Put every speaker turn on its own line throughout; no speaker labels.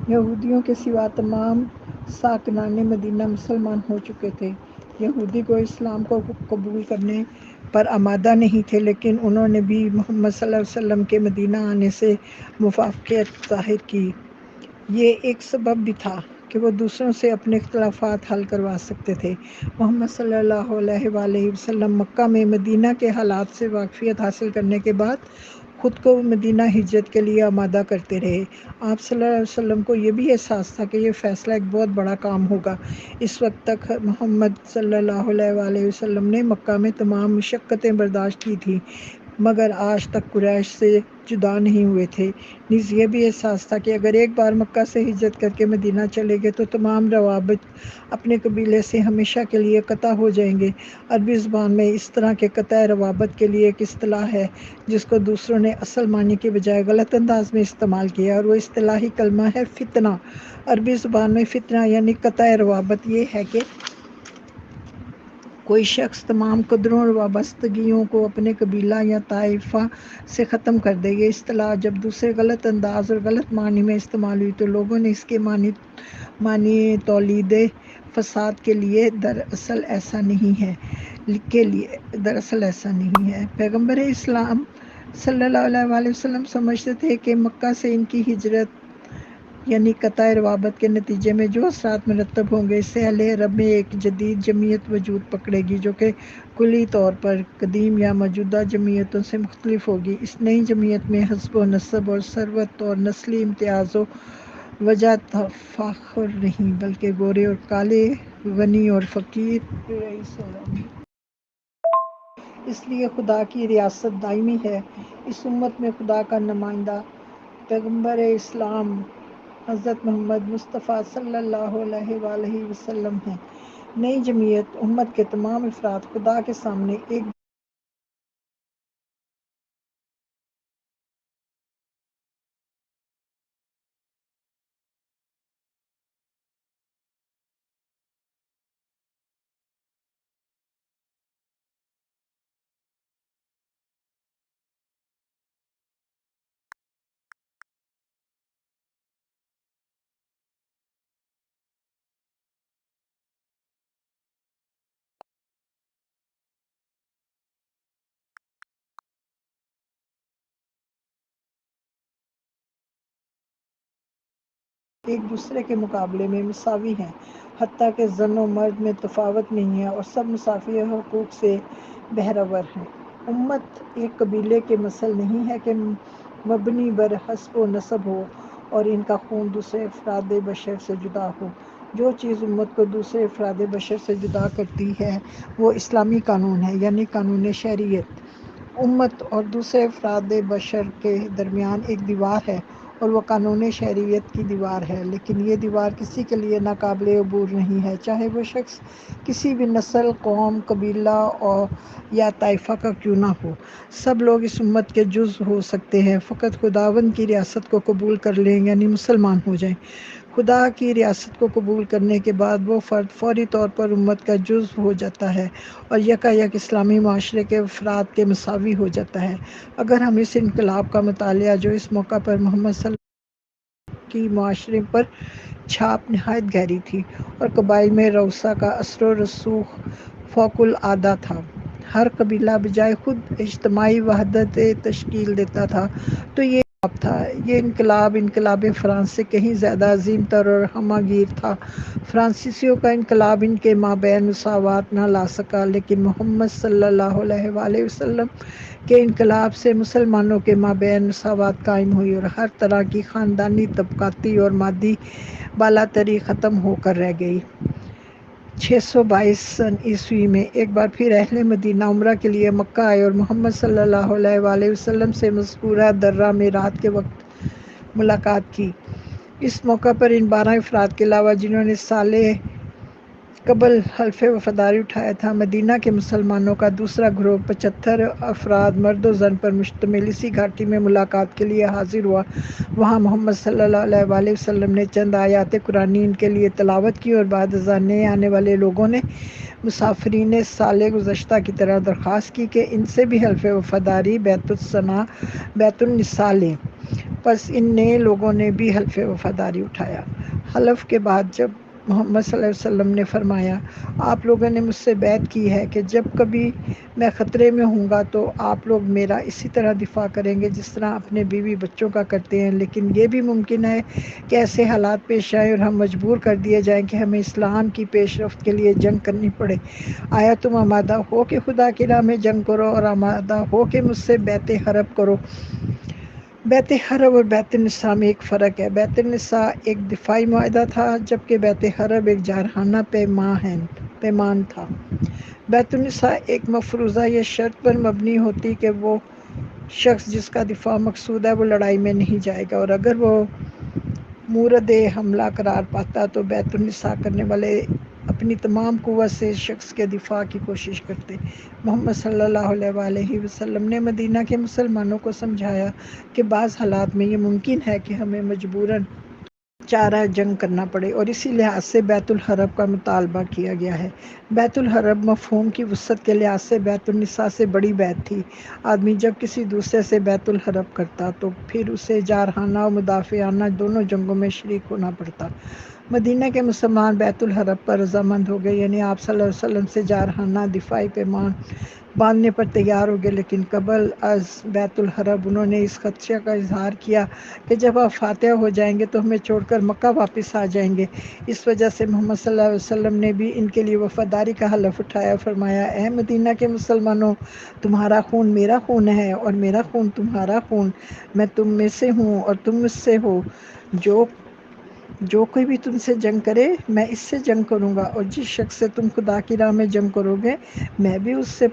یہودیوں کے سوا تمام ساکنان مدینہ مسلمان ہو چکے تھے۔ یہودی کو اسلام کو قبول کرنے پر آمادہ نہیں تھے، لیکن انہوں نے بھی محمد صلی اللہ علیہ وسلم کے مدینہ آنے سے موافقت ظاہر کی۔ یہ ایک سبب بھی تھا کہ وہ دوسروں سے اپنے اختلافات حل کروا سکتے تھے۔ محمد صلی اللہ علیہ وآلہ وسلم مکہ میں مدینہ کے حالات سے واقفیت حاصل کرنے کے بعد خود کو مدینہ ہجرت کے لیے آمادہ کرتے رہے۔ آپ صلی اللہ علیہ وسلم کو یہ بھی احساس تھا کہ یہ فیصلہ ایک بہت بڑا کام ہوگا۔ اس وقت تک محمد صلی اللہ علیہ وآلہ وسلم نے مکہ میں تمام مشقتیں برداشت کی تھیں، مگر آج تک قریش سے جدا نہیں ہوئے تھے۔ نیز یہ بھی احساس تھا کہ اگر ایک بار مکہ سے ہجرت کر کے مدینہ چلے گئے تو تمام روابط اپنے قبیلے سے ہمیشہ کے لیے قطع ہو جائیں گے۔ عربی زبان میں اس طرح کے قطع روابط کے لیے ایک اصطلاح ہے جس کو دوسروں نے اصل معنی کے بجائے غلط انداز میں استعمال کیا، اور وہ اصطلاحی کلمہ ہے فتنہ۔ عربی زبان میں فتنہ یعنی قطع روابط یہ ہے کہ کوئی شخص تمام قدروں اور وابستگیوں کو اپنے قبیلہ یا طائفہ سے ختم کر دے۔ یہ اصطلاح جب دوسرے غلط انداز اور غلط معنی میں استعمال ہوئی تو لوگوں نے اس کے معنی تولید فساد کے لیے دراصل ایسا نہیں ہے۔ پیغمبر اسلام صلی اللہ علیہ وآلہ وسلم سمجھتے تھے کہ مکہ سے ان کی ہجرت یعنی قطع روابط کے نتیجے میں جو اثرات مرتب ہوں گے، اس سے اہل عرب میں ایک جدید جمعیت وجود پکڑے گی جو کہ کلی طور پر قدیم یا موجودہ جمعیتوں سے مختلف ہوگی۔ اس نئی جمعیت میں حسب و نسب اور ثروت اور نسلی امتیاز و وجہ تفاخر نہیں، بلکہ گورے اور کالے، غنی اور فقیر، رئیس اور امیر۔ اس لیے خدا کی ریاست دائمی ہے۔ اس امت میں خدا کا نمائندہ پیغمبر اسلام حضرت محمد مصطفیٰ صلی اللہ علیہ وآلہ وسلم ہیں۔ نئی جمعیت امت کے تمام افراد خدا کے سامنے ایک دوسرے کے مقابلے میں مساوی ہیں، حتیٰ کہ زن و مرد میں تفاوت نہیں ہے، اور سب مساوی حقوق سے بہرور ہیں۔ امت ایک قبیلے کے مثل نہیں ہے کہ مبنی بر حسب و نسب ہو اور ان کا خون دوسرے افراد بشر سے جدا ہو۔ جو چیز امت کو دوسرے افراد بشر سے جدا کرتی ہے وہ اسلامی قانون ہے، یعنی قانون شریعت۔ امت اور دوسرے افراد بشر کے درمیان ایک دیوار ہے اور وہ قانون شریعت کی دیوار ہے، لیکن یہ دیوار کسی کے لیے ناقابل عبور نہیں ہے، چاہے وہ شخص کسی بھی نسل، قوم، قبیلہ یا طائفہ کا کیوں نہ ہو۔ سب لوگ اس امت کے جزو ہو سکتے ہیں، فقط خداوند کی ریاست کو قبول کر لیں، یعنی مسلمان ہو جائیں۔ خدا کی ریاست کو قبول کرنے کے بعد وہ فرد فوری طور پر امت کا جزو ہو جاتا ہے اور یکایک اسلامی معاشرے کے افراد کے مساوی ہو جاتا ہے۔ اگر ہم اس انقلاب کا مطالعہ جو اس موقع پر محمد صلی اللہ علیہ وسلم کی معاشرے پر چھاپ نہایت گہری تھی اور قبائل میں رؤسا کا اثر و رسوخ فوق العادہ تھا، ہر قبیلہ بجائے خود اجتماعی وحدت تشکیل دیتا تھا، تو یہ انقلاب فرانس سے کہیں زیادہ عظیم تر اور ہمہ گیر تھا۔ فرانسیسیوں کا انقلاب ان کے مابین مساوات نہ لا سکا، لیکن محمد صلی اللہ علیہ وآلہ وسلم کے انقلاب سے مسلمانوں کے مابین مساوات قائم ہوئی اور ہر طرح کی خاندانی، طبقاتی اور مادی بالاتری ختم ہو کر رہ گئی۔ 622 عیسوی میں ایک بار پھر اہل مدینہ عمرہ کے لیے مکہ آئے اور محمد صلی اللہ علیہ وآلہ وسلم سے مذکورہ درہ میں رات کے وقت ملاقات کی۔ اس موقع پر ان 12 افراد کے علاوہ جنہوں نے سال قبل حلف وفاداری اٹھایا تھا، مدینہ کے مسلمانوں کا دوسرا گروہ 75 افراد مرد و زن پر مشتمل اسی گھاٹی میں ملاقات کے لیے حاضر ہوا۔ وہاں محمد صلی اللہ علیہ وآلہ وسلم نے چند آیات قرآنی ان کے لیے تلاوت کی اور بعد ازاں نئے آنے والے لوگوں نے مسافرین سال گزشتہ کی طرح درخواست کی کہ ان سے بھی حلف وفاداری بیعت النساء لیں۔ پس ان نئے لوگوں نے بھی حلف وفاداری اٹھایا۔ حلف کے بعد جب محمد صلی اللہ علیہ وسلم نے فرمایا، آپ لوگوں نے مجھ سے بیعت کی ہے کہ جب کبھی میں خطرے میں ہوں گا تو آپ لوگ میرا اسی طرح دفاع کریں گے جس طرح اپنے بیوی بچوں کا کرتے ہیں، لیکن یہ بھی ممکن ہے کہ ایسے حالات پیش آئیں اور ہم مجبور کر دیے جائیں کہ ہمیں اسلام کی پیش رفت کے لیے جنگ کرنی پڑے۔ آیا تم آمادہ ہو کہ خدا کی راہ میں جنگ کرو اور آمادہ ہو کہ مجھ سے بیعت حرب کرو؟ بیعت حرب اور بیعت النساء میں ایک فرق ہے۔ بیعت النساء ایک دفاعی معاہدہ تھا جبکہ بیعت حرب ایک جارحانہ پیمان تھا۔ بیعت النساء ایک مفروضہ یا شرط پر مبنی ہوتی کہ وہ شخص جس کا دفاع مقصود ہے وہ لڑائی میں نہیں جائے گا، اور اگر وہ مورد حملہ قرار پاتا تو بیعت النساء کرنے والے اپنی تمام قوت سے اس شخص کے دفاع کی کوشش کرتے۔ محمد صلی اللہ علیہ وآلہ وسلم نے مدینہ کے مسلمانوں کو سمجھایا کہ بعض حالات میں یہ ممکن ہے کہ ہمیں مجبوراً چارہ جنگ کرنا پڑے، اور اسی لحاظ سے بیعت الحرب کا مطالبہ کیا گیا ہے۔ بیعت الحرب مفہوم کی وسعت کے لحاظ سے بیعت النساء سے بڑی بیعت تھی۔ آدمی جب کسی دوسرے سے بیعت الحرب کرتا تو پھر اسے جارحانہ و مدافعانہ دونوں جنگوں میں شریک ہونا پڑتا۔ مدینہ کے مسلمان بیعت الحرب پر رضامند ہو گئے، یعنی آپ صلی اللہ علیہ وسلم سے جارحانہ دفاعی پیمان باندھنے پر تیار ہو گئے، لیکن قبل از بیعت الحرب انہوں نے اس خدشہ کا اظہار کیا کہ جب آپ فاتح ہو جائیں گے تو ہمیں چھوڑ کر مکہ واپس آ جائیں گے۔ اس وجہ سے محمد صلی اللہ علیہ وسلم نے بھی ان کے لیے وفاداری کا حلف اٹھایا، فرمایا، اے مدینہ کے مسلمانوں، تمہارا خون میرا خون ہے اور میرا خون تمہارا خون، میں تم میں سے ہوں اور تم مجھ سے ہو، جو کوئی بھی تم سے جنگ کرے میں اس سے جنگ کروں گا، اور جس شخص سے تم خدا کی راہ میں جنگ کرو گے میں بھی اس سے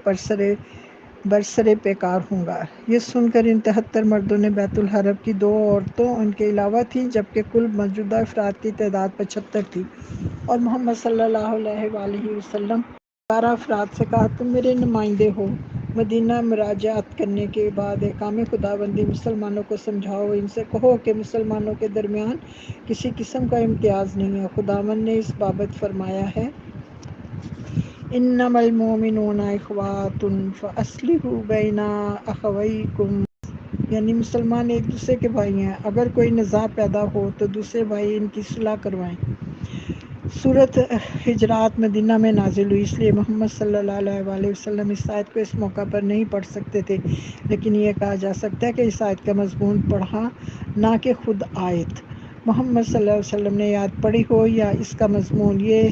برسرے پیکار ہوں گا۔ یہ سن کر ان 73 مردوں نے بیعت الحرب کی، 2 عورتوں ان کے علاوہ تھیں، جبکہ کل موجودہ افراد کی تعداد 75 تھی، اور محمد صلی اللہ علیہ وآلہ وسلم 11 افراد سے کہا، تم میرے نمائندے ہو۔ مدینہ مراجعت کرنے کے بعد احکام خداوندی مسلمانوں کو سمجھاؤ، ان سے کہو کہ مسلمانوں کے درمیان کسی قسم کا امتیاز نہیں ہے۔ خداوند نے اس بابت فرمایا ہے، انما المؤمنون اخوۃ فاصلحوا بین اخویکم، یعنی مسلمان ایک دوسرے کے بھائی ہیں، اگر کوئی نزاع پیدا ہو تو دوسرے بھائی ان کی صلح کروائیں۔ سورۃ حجرات مدینہ میں نازل ہوئی، اس لیے محمد صلی اللہ علیہ وآلہ وسلم اس آیت کو اس موقع پر نہیں پڑھ سکتے تھے، لیکن یہ کہا جا سکتا ہے کہ اس آیت کا مضمون پڑھا نہ کہ خود آیت۔ محمد صلی اللہ علیہ وسلم نے آیت پڑھی ہو یا اس کا مضمون، یہ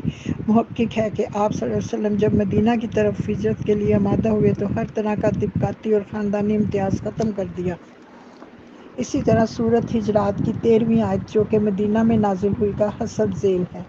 محقق ہے کہ آپ صلی اللہ علیہ وسلم جب مدینہ کی طرف ہجرت کے لیے آمادہ ہوئے تو ہر طرح کا طبقاتی اور خاندانی امتیاز ختم کر دیا۔ اسی طرح سورۃ حجرات کی 13ویں آیت جو کہ مدینہ میں نازل ہوئی کا حسب ذیل ہے۔